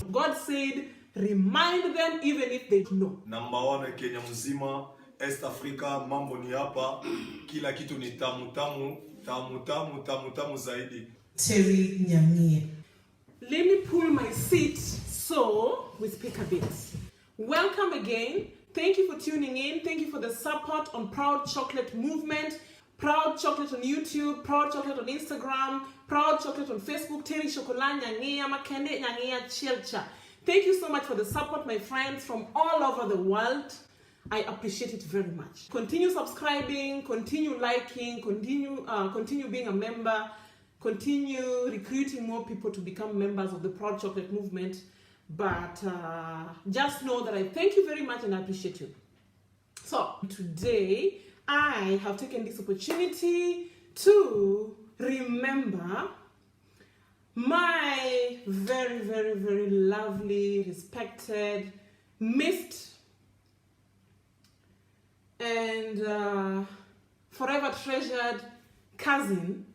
God said, remind them even if they know. Number one Kenya mzima, East Africa, mambo ni hapa, kila kitu ni tamu tamu zaidi. Terry Nyamie. Let me pull my seat so we speak a bit. Welcome again. Thank you for tuning in. Thank you for the support on Proud Chocolate Movement. Proud Chocolate on YouTube, Proud Chocolate on Instagram, Proud Chocolate on Facebook, Terry Chocolat Nyangea, Makende Nyangea Chilcha. Thank you so much for the support, my friends from all over the world. I appreciate it very much. Continue subscribing, continue liking, continue being a member, continue recruiting more people to become members of the Proud Chocolate Movement. But just know that I thank you very much and I appreciate you. So today, I have taken this opportunity to remember my very, very, very lovely, respected, missed, and forever treasured cousin,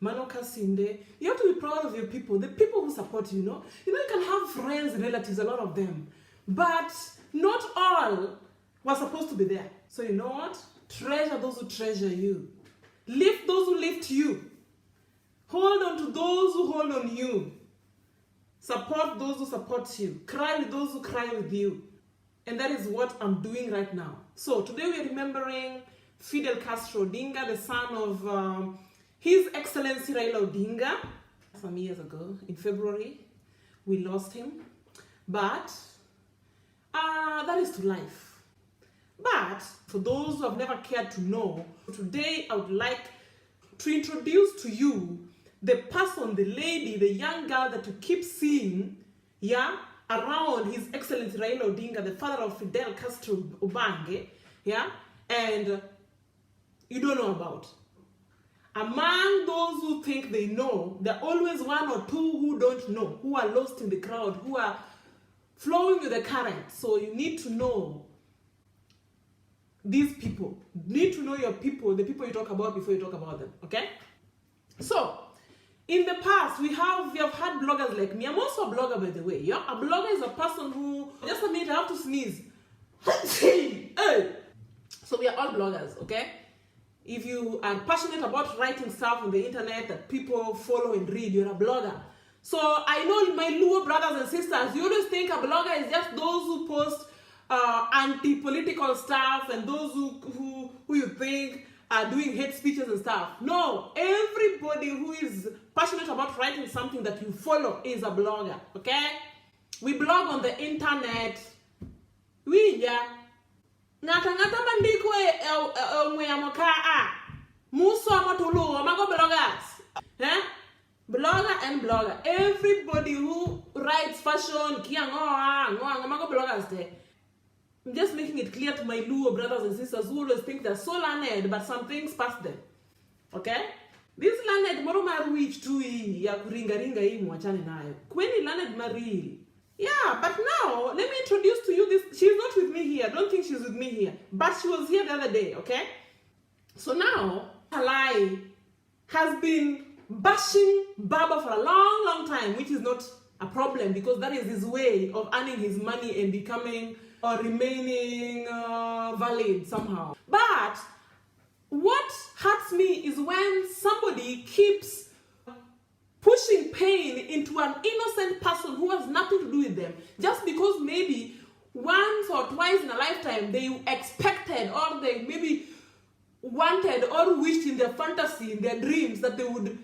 Mano Kasinde. You have to be proud of your people, the people who support you, know. You can have friends, relatives, a lot of them, but not all were supposed to be there. So you know what? Treasure those who treasure you. Lift those who lift you. Hold on to those who hold on you. Support those who support you. Cry with those who cry with you. And that is what I'm doing right now. So today we are remembering Fidel Castro Odinga, the son of His Excellency Raila Odinga. Some years ago, in February, we lost him. But that is to life. But for those who have never cared to know, today I would like to introduce to you the person, the lady, the young girl that you keep seeing, around His Excellency Raila Odinga, the father of Fidel Castro Obange, and you don't know about. Among those who think they know, there are always one or two who don't know, who are lost in the crowd, who are flowing with the current. So you need to know these people. You need to know your people, the people you talk about before you talk about them, okay? So, in the past, we have had bloggers like me. I'm also a blogger, by the way. Yeah? A blogger is a person who, just a minute, I have to sneeze. Hey. So we are all bloggers, okay? If you are passionate about writing stuff on the internet that people follow and read, you're a blogger. So I know my Luo brothers and sisters, you always think a blogger is just those who post anti-political stuff and those who you think are doing hate speeches and stuff. No, everybody who is passionate about writing something that you follow is a blogger, okay? We blog on the internet. Ngata bandiko muso amatulu amago bloggers. Blogger and blogger. Everybody who writes fashion, amago bloggers there. I'm just making it clear to my Luo brothers and sisters who always think they're so learned, but some things pass them. Okay? This learned moroma which too ya kuringa mwachane nayo. Kweni learned maril. Yeah, but now let me introduce to you this. She's not with me here. Don't think she's with me here. But she was here the other day, okay? So now Halai has been bashing Baba for a long, long time, which is not a problem because that is his way of earning his money and becoming or remaining valid somehow. But what hurts me is when somebody keeps pushing pain into an innocent person who has nothing to do with them just because maybe once or twice in a lifetime they expected or they maybe wanted or wished in their fantasy, in their dreams, that they would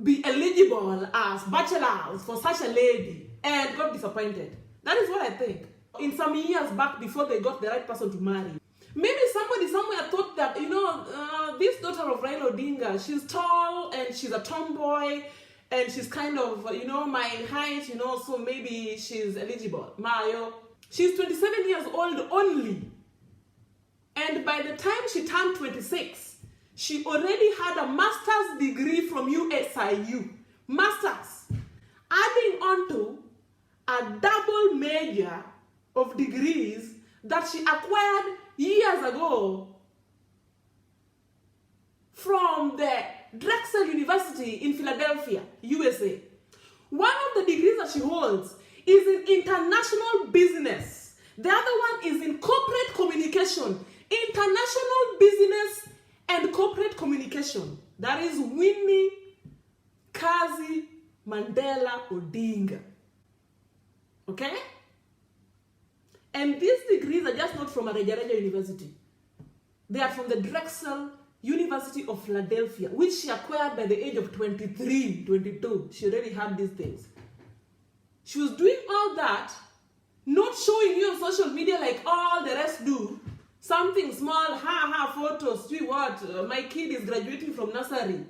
be eligible as bachelors for such a lady and got disappointed. That is what I think. In some years back before they got the right person to marry, maybe somebody somewhere thought that, this daughter of Raila Odinga, she's tall and she's a tomboy and she's kind of, my height, so maybe she's eligible. Mayo, she's 27 years old only. And by the time she turned 26, she already had a master's degree from USIU. Master's. Adding on to a double major of degrees that she acquired years ago from the Drexel University in Philadelphia, USA. One of the degrees that she holds is in international business. The other one is in corporate communication. International business and corporate communication. That is Winnie Mandela Odinga. Okay? And these degrees are just not from Arejareja University. They are from the Drexel University of Philadelphia, which she acquired by the age of 23, 22. She already had these things. She was doing all that, not showing you on social media like all the rest do. Something small, photos, see what, my kid is graduating from nursery.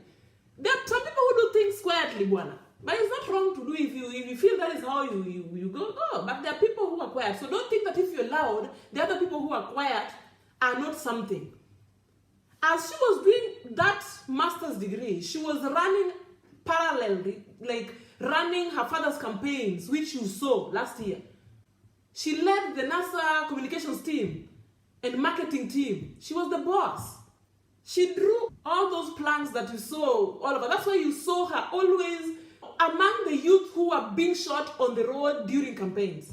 There are some people who do things quietly, Buana. But it's not wrong to do if you feel that is how you go. But there are people who are quiet. So don't think that if you're loud, the other people who are quiet are not something. As she was doing that master's degree, she was running parallelly, like running her father's campaigns, which you saw last year. She led the NASA communications team and marketing team. She was the boss. She drew all those plans that you saw all over. That's why you saw her always among the youth who were being shot on the road during campaigns.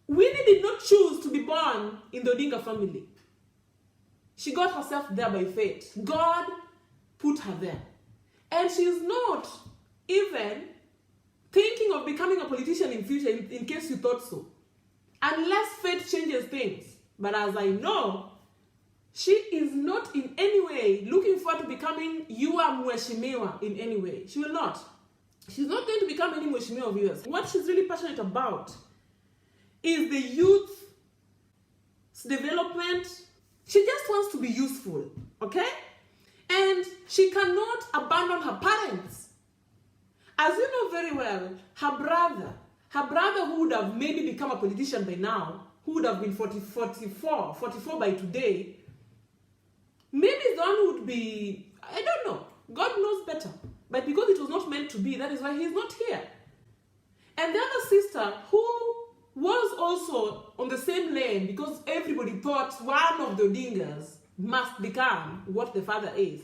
Winnie did not choose to be born in the Odinga family. She got herself there by fate. God put her there. And she is not even thinking of becoming a politician in future, in case you thought so. Unless fate changes things. But as I know, she is not in any way looking forward to becoming Yua Mweshimiwa in any way. She will not. She's not going to become any Mweshimiwa of yours. What she's really passionate about is the youth's development. She just wants to be useful, okay? And she cannot abandon her parents. As you know very well, her brother who would have maybe become a politician by now, who would have been 44 by today, maybe the one who would be, I don't know, God knows better. But because it was not meant to be, that is why he's not here. And the other sister, who was also on the same lane, because everybody thought one of the Odingas must become what the father is,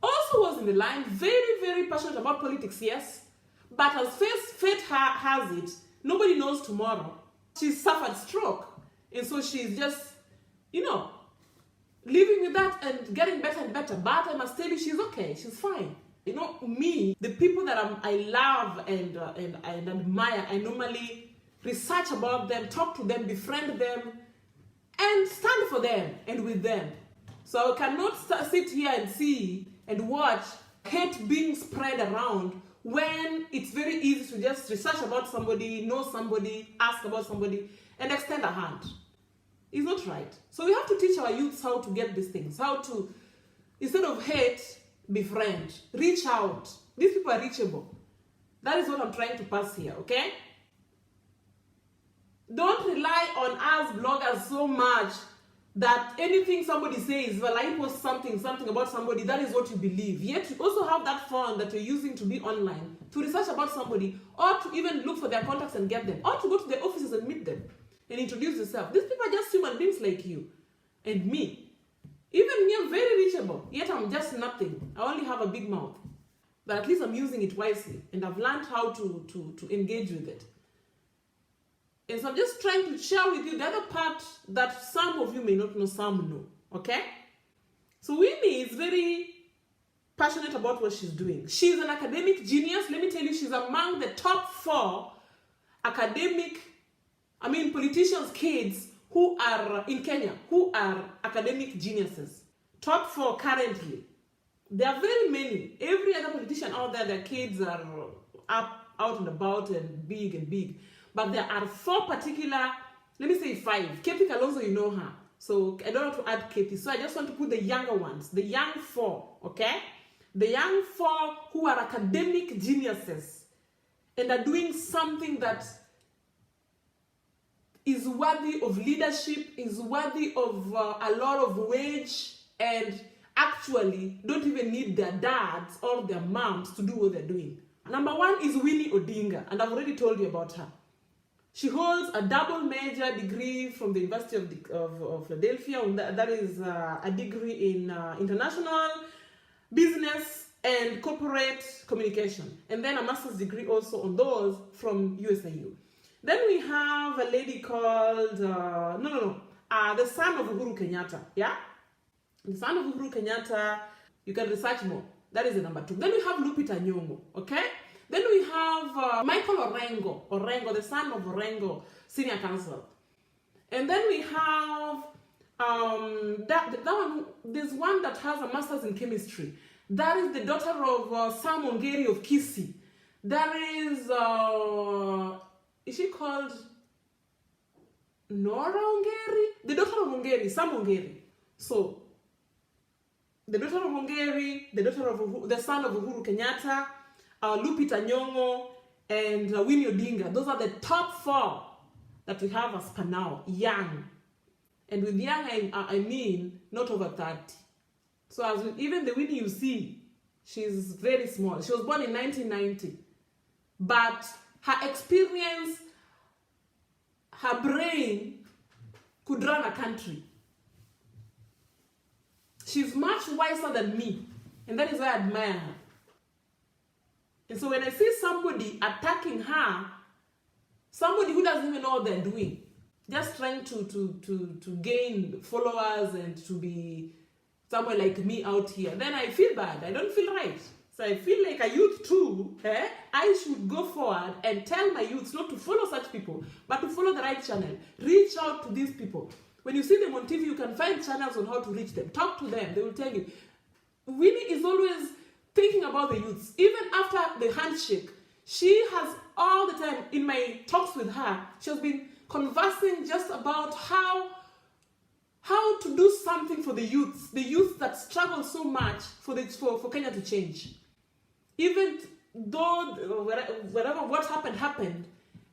also was in the line, very, very passionate about politics, yes. But as fate has it, nobody knows tomorrow. She suffered stroke. And so she's just, living with that and getting better and better. But I must tell you, she's okay. She's fine. Me, the people that I love and admire, I normally research about them, talk to them, befriend them, and stand for them and with them. So I cannot sit here and see and watch hate being spread around when it's very easy to just research about somebody, know somebody, ask about somebody, and extend a hand. It's not right. So we have to teach our youths how to get these things, how to, instead of hate, befriend, reach out. These people are reachable. That is what I'm trying to pass here, okay? Don't rely on us bloggers so much that anything somebody says, well, I post something about somebody, that is what you believe. Yet you also have that phone that you're using to be online, to research about somebody, or to even look for their contacts and get them, or to go to their offices and meet them and introduce yourself. These people are just human beings like you and me. Even me, I'm very reachable, yet I'm just nothing. I only have a big mouth. But at least I'm using it wisely, and I've learned how to engage with it. And so I'm just trying to share with you the other part that some of you may not know, some know, okay? So Winnie is very passionate about what she's doing. She's an academic genius. Let me tell you, she's among the top 4 politicians' kids who are in Kenya, who are academic geniuses. Top 4 currently. There are very many. Every other politician out there, their kids are out and about and big. But there are 4 particular, let me say 5. Kepi Kalonzo, you know her. So I don't want to add Katie. So I just want to put the younger ones, the young four, okay? The young four who are academic geniuses and are doing something that is worthy of leadership, is worthy of a lot of wage, and actually don't even need their dads or their moms to do what they're doing. Number one is Winnie ODINGA, and I've already told you about her. She holds a double major degree from the University of Philadelphia, and that is a degree in international business and corporate communication, and then a master's degree also on those from USIU. Then we have a lady called, the son of Uhuru Kenyatta, yeah? The son of Uhuru Kenyatta, you can research more. That is the number two. Then we have Lupita Nyong'o, okay? Then we have Michael Orengo, the son of Orengo Senior Counsel. And then we have that one. There's one that has a master's in chemistry. That is the daughter of Sam Ongeri of Kisii. That is she called Nora Ongeri? The daughter of Ongeri, Sam Ongeri. So the daughter of Ongeri, the son of Uhuru Kenyatta, Lupita Nyong'o, and Winnie ODINGA. Those are the top four that we have as per now, young. And with young, I mean not over 30. So as with even the Winnie you see, she's very small. She was born in 1990. But her experience, her brain could run a country. She's much wiser than me. And that is why I admire her. And so when I see somebody attacking her, somebody who doesn't even know what they're doing, just trying to gain followers and to be someone like me out here, then I feel bad. I don't feel right. So I feel like a youth too, I should go forward and tell my youths not to follow such people, but to follow the right channel. Reach out to these people. When you see them on TV, you can find channels on how to reach them. Talk to them. They will tell you. Winnie is always thinking about the youths. Even after the handshake, she has all the time, in my talks with her, she has been conversing just about how to do something for the youth that struggle so much for Kenya to change. Even though what happened,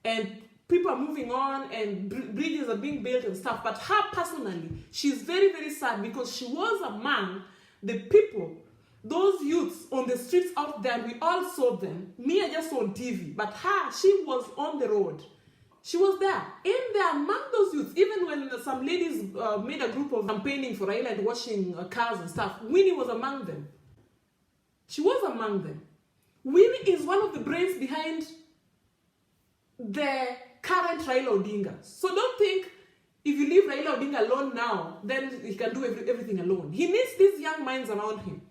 and people are moving on and bridges are being built and stuff, but her personally, she's very, very sad because she was among the people, those youths on the streets out there, and we all saw them. Me, I just saw on TV, but her, she was on the road. She was there, in there among those youths. Even when some ladies made a group of campaigning for Raila and washing cars and stuff, Winnie was among them. She was among them. Winnie is one of the brains behind the current Raila Odinga. So don't think if you leave Raila Odinga alone now, then he can do everything alone. He needs these young minds around him.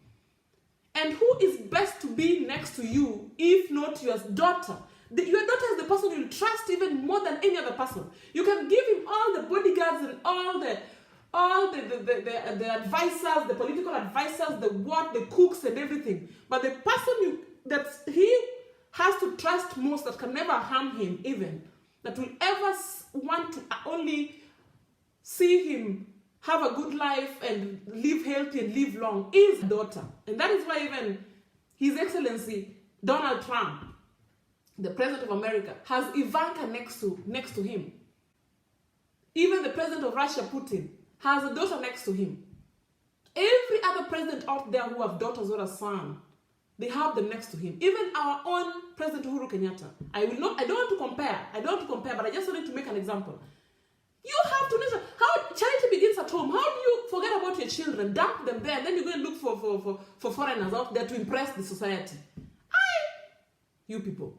And who is best to be next to you if not your daughter? Your daughter is the person you'll trust even more than any other person. You can give him all the bodyguards and all the advisors, the political advisors, the cooks and everything. But the person that he has to trust most, that can never harm him even, that will ever want to only see him have a good life and live healthy and live long, is daughter. And that is why even His Excellency Donald Trump, the President of America, has Ivanka next to him. Even the President of Russia, Putin, has a daughter next to him. Every other president out there who have daughters or a son, they have them next to him. Even our own President Uhuru Kenyatta. I don't want to compare, but I just wanted to make an example. You have to listen. How charity begins at home. How do you forget about your children, dump them there, and then you go and look for foreigners out there to impress the society? You people.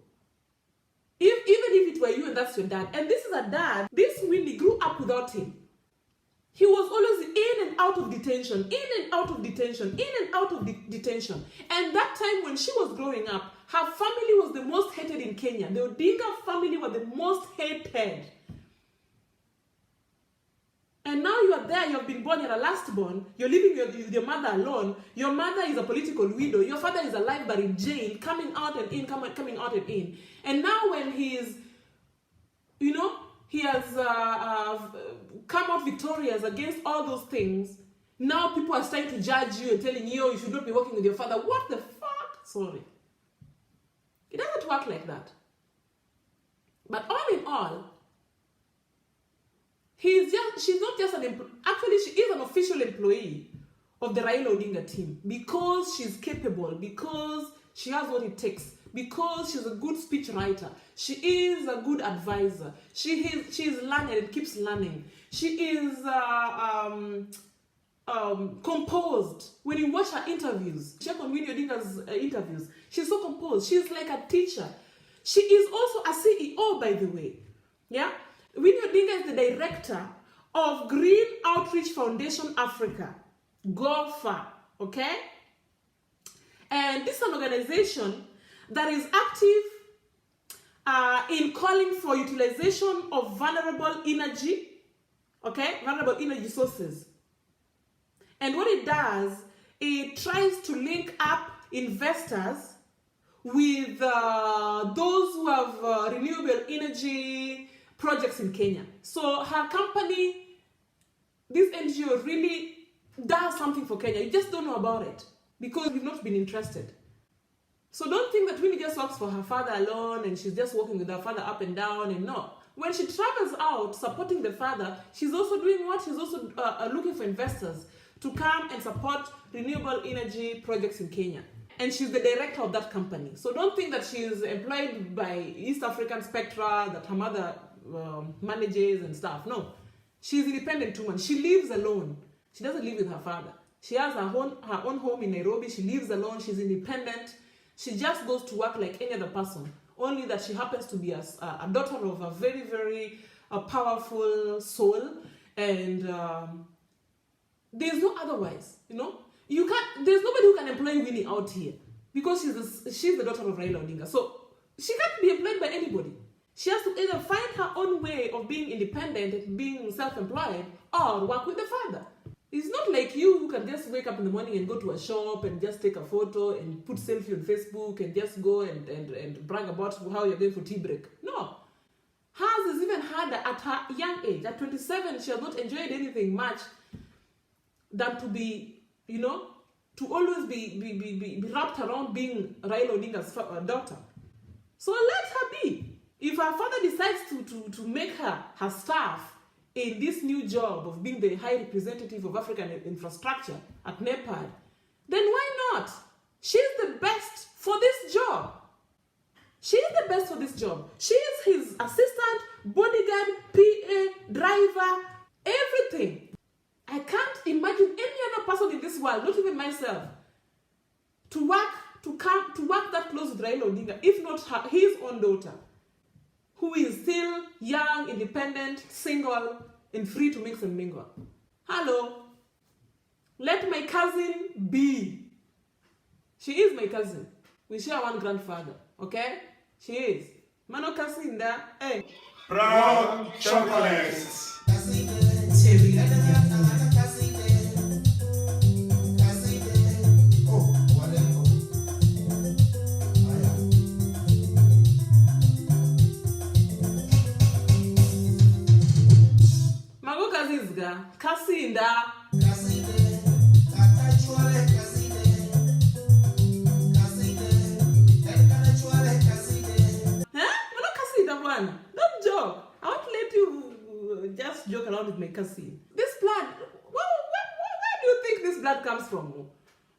Even if it were you and that's your dad, and this is a dad, this Winnie grew up without him. He was always in and out of detention, in and out of detention, in and out of detention. And that time when she was growing up, her family was the most hated in Kenya. The Odinga family were the most hated. And now you are there, you have been born, you're a last born, you're living with your mother alone, your mother is a political widow, your father is alive but in jail, coming out and in, coming out and in. And now when he is, he has come out victorious against all those things, now people are starting to judge you and telling you, you should not be working with your father. What the fuck? Sorry. It doesn't work like that. But all in all, she's not just actually she is an official employee of the Raila Odinga team because she's capable, because she has what it takes, because she's a good speech writer, she is a good advisor, she is learning and keeps learning, she is composed. When you watch her interviews, check on Winnie ODINGA's interviews, she's so composed, she's like a teacher. She is also a CEO, by the way. Yeah, Winnie ODINGA is the director of Green Outreach Foundation Africa. Go far, okay? And this is an organization that is active in calling for utilization of vulnerable energy, okay? Vulnerable energy sources. And what it does, it tries to link up investors with those who have renewable energy projects in Kenya. So her company, this NGO, really does something for Kenya. You just don't know about it because you've not been interested. So don't think that Winnie just works for her father alone and she's just walking with her father up and down, and no. When she travels out supporting the father, she's also doing what? She's also looking for investors to come and support renewable energy projects in Kenya. And she's the director of that company. So don't think that she's employed by East African Spectra, that her mother manages and stuff. No, she's independent woman. She lives alone. She doesn't live with her father. She has her own home in Nairobi. She lives alone. She's independent. She just goes to work like any other person. Only that she happens to be a daughter of a very, very powerful soul. And there's no otherwise, you know. There's nobody who can employ Winnie out here because she's the daughter of Raila Odinga. So she can't be employed by anybody. She has to either find her own way of being independent and being self-employed or work with the father. It's not like you who can just wake up in the morning and go to a shop and just take a photo and put selfie on Facebook and just go and brag about how you're going for tea break. No. Hers is even harder at her young age. At 27, she has not enjoyed anything much than to be, you know, to always be wrapped around being Raila Odinga's daughter. So let her be. If her father decides to make her staff in this new job of being the high representative of African infrastructure at NEPAD, then why not? She's the best for this job. She is the best for this job. She is his assistant, bodyguard, PA, driver, everything. I can't imagine any other person in this world, not even myself, to work that close with Raila Odinga, if not his own daughter, who is still young, independent, single, and free to mix and mingle. Hello. Let my cousin be. She is my cousin. We share one grandfather, okay? She is. Mano Kasinde, hey. Proud chocolates. Kasinde. Don't joke. I won't let you just joke around with my cousin. This blood, where do you think this blood comes from?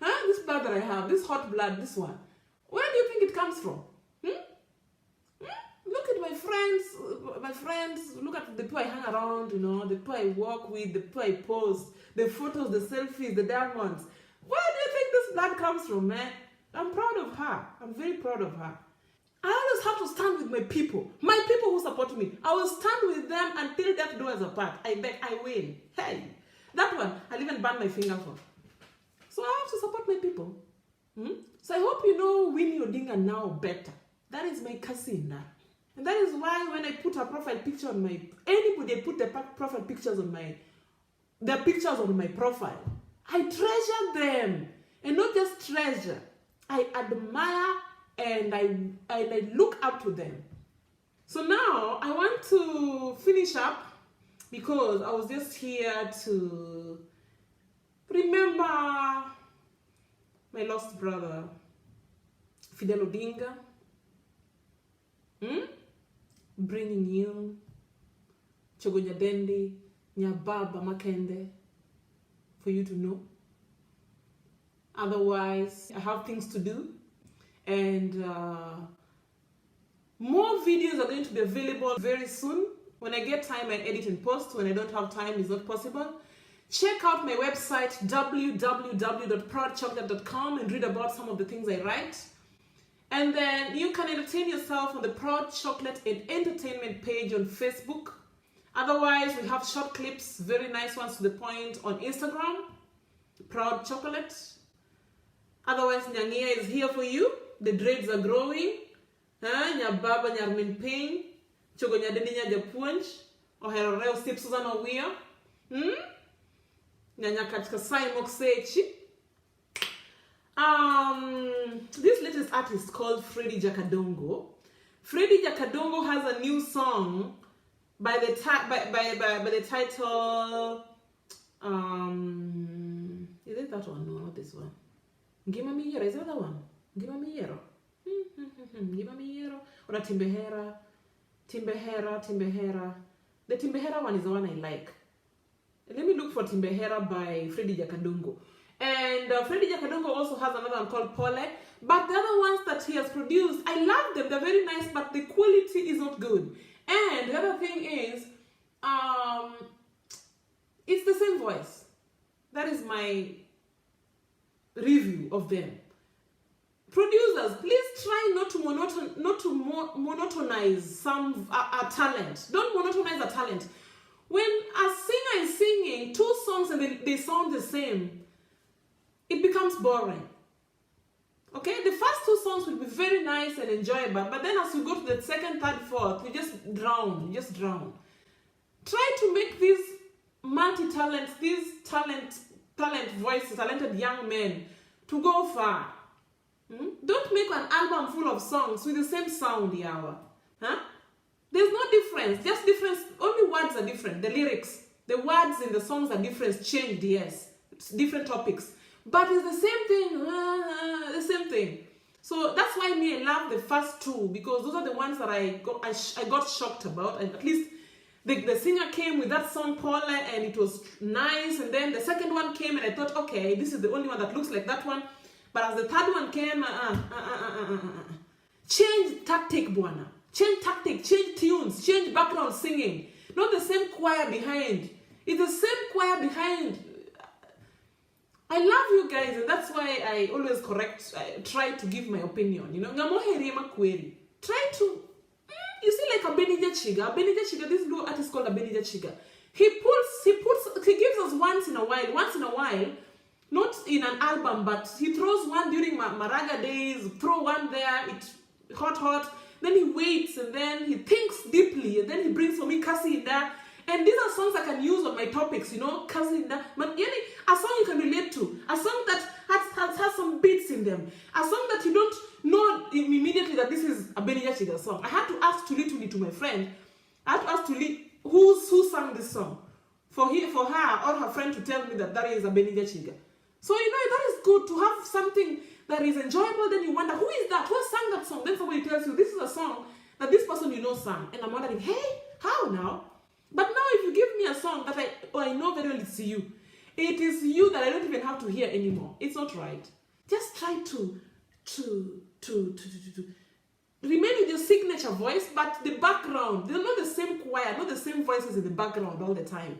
Huh? This blood that I have, this hot blood, this one. Where do you think it comes from? Look at my friends, look at the people I hang around, you know, the people I walk with, the people I post, the photos, the selfies, the diamonds. Where do you think this blood comes from, man? I'm proud of her. I'm very proud of her. I always have to stand with my people who support me. I will stand with them until death do us apart. I beg, I win. Hey, that one, I'll even burn my finger for. So I have to support my people. So I hope you know Winnie ODINGA now better. That is my cousin now. And that is why when I put a profile picture on anybody put the profile pictures on my profile, I treasure them. And not just treasure, I admire and I look up to them. So now I want to finish up because I was just here to remember my lost brother, Winnie ODINGA. Bringing you Chogonyadendi, Nyababa Makende, for you to know. Otherwise, I have things to do, and more videos are going to be available very soon. When I get time, I edit and post. When I don't have time, it's not possible. Check out my website, www.proudchocolate.com, and read about some of the things I write. And then you can entertain yourself on the Proud Chocolate and Entertainment page on Facebook. Otherwise, we have short clips, very nice ones to the point, on Instagram, Proud Chocolate. Otherwise, Nyangia is here for you. The dreads are growing. Nyababa nyarmin pain. Chogonyadendi nyajapunch. Oheroreo step Susanna Wea. Nyanya katika sai moksechi. This latest artist called Freddy Jakadongo. Freddy Jakadongo has a new song by the title. Is it that one? No, not this one. Ngima Miyero, is that the one? Ngima Miyero. Ngima Miyero. Or Timbehera. The Timbehera one is the one I like. Let me look for Timbehera by Freddy Jakadongo. And Freddy Jakadongo also has another one called Polymath. But the other ones that he has produced, I love them. They're very nice, but the quality is not good. And the other thing is, it's the same voice. That is my review of them. Producers, please try not to monotonize some talent. Don't monotonize a talent. When a singer is singing 2 songs and they sound the same, it becomes boring. Okay, the first 2 songs will be very nice and enjoyable, but then as you go to the second, third, fourth, you just drown. Try to make these multi-talents, these talented young men to go far. Don't make an album full of songs with the same sound, Yawa. There's no difference, just difference, only words are different, the lyrics, the words in the songs are different, changed, yes, it's different topics, but it's the same thing, So that's why I love the first 2, because those are the ones that I got shocked about, and at least the singer came with that song, Paula, and it was nice, and then the second one came, and I thought, okay, this is the only one that looks like that one, but as the third one came, change tactic, Buana. Change tactic, change tunes, change background singing. Not the same choir behind. It's the same choir behind. I love you guys, and that's why I always try to give my opinion. You know, try to, you see, like Abenny Jachiga, this new artist called Abenny Jachiga. He gives us once in a while, not in an album, but he throws one during Maraga days, throw one there, it's hot, then he waits, and then he thinks deeply, and then he brings for me Kasinde. And these are songs I can use on my topics, you know, Kasinde. But a song you can relate to, a song that has some beats in them, a song that you don't know immediately that this is a Abenny Jachiga song. I had to ask Tuli to my friend. I had to ask Tuli who sang this song for her or her friend to tell me that is a Abenny Jachiga. So you know that is good to have something that is enjoyable. Then you wonder, who is that? Who sang that song? Then somebody tells you this is a song that this person you know sang, and I'm wondering, hey, how now? But now if you give me a song that I know very well it's you, it is you that I don't even have to hear anymore. It's not right. Just try to remain with your signature voice, but the background, they're not the same choir, not the same voices in the background all the time.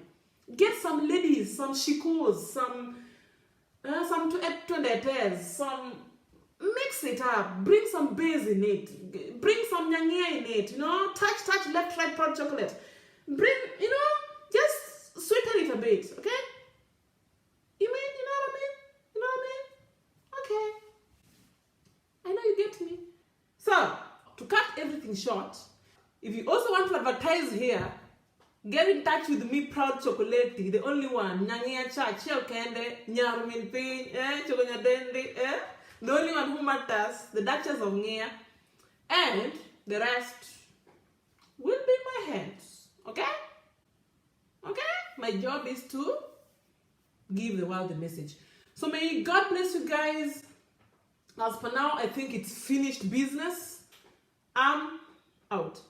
Get some ladies, some shikos, some tuendetes, some, mix it up, bring some bass in it, bring some nyangia in it, you know, touch, left, right, Proud Chocolate. Bring, you know, just sweeten it a bit, okay? You know what I mean? Okay. I know you get me. So, to cut everything short, if you also want to advertise here, get in touch with me, Proud Chocolate, the only one. Nyangia Church, Kende, Nyarmin Pin, Chogonyadendi, the only one who matters, the Duchess of Ngea, and the rest will be in my hands. Okay? my job is to give the world the message. So may God bless you guys. As for now, I think it's finished business. I'm out.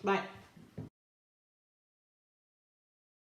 Bye.